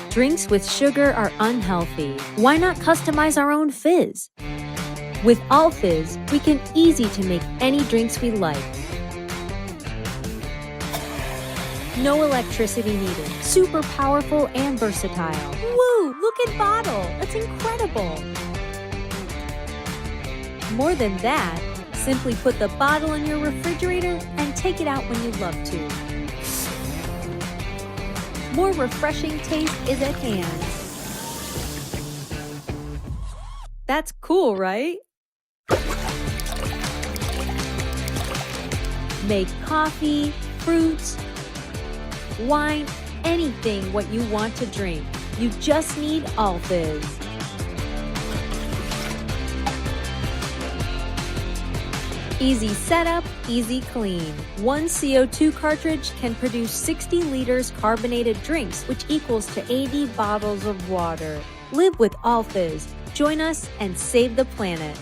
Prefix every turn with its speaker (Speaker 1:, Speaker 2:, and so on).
Speaker 1: Drinks with sugar are unhealthy. Why not customize our own fizz? With All Fizz, we can easy to make any drinks we like. No electricity needed. Super powerful and versatile. Woo! Look at bottle! That's incredible! More than that, simply put the bottle in your refrigerator and take it out when you love to. More refreshing taste is at hand. That's cool, right? Make coffee, fruits, wine, anything what you want to drink. You just need All Fizz. Easy setup, easy clean. One CO2 cartridge can produce 60 liters carbonated drinks, which equals to 80 bottles of water. Live with All Fizz. Join us and save the planet.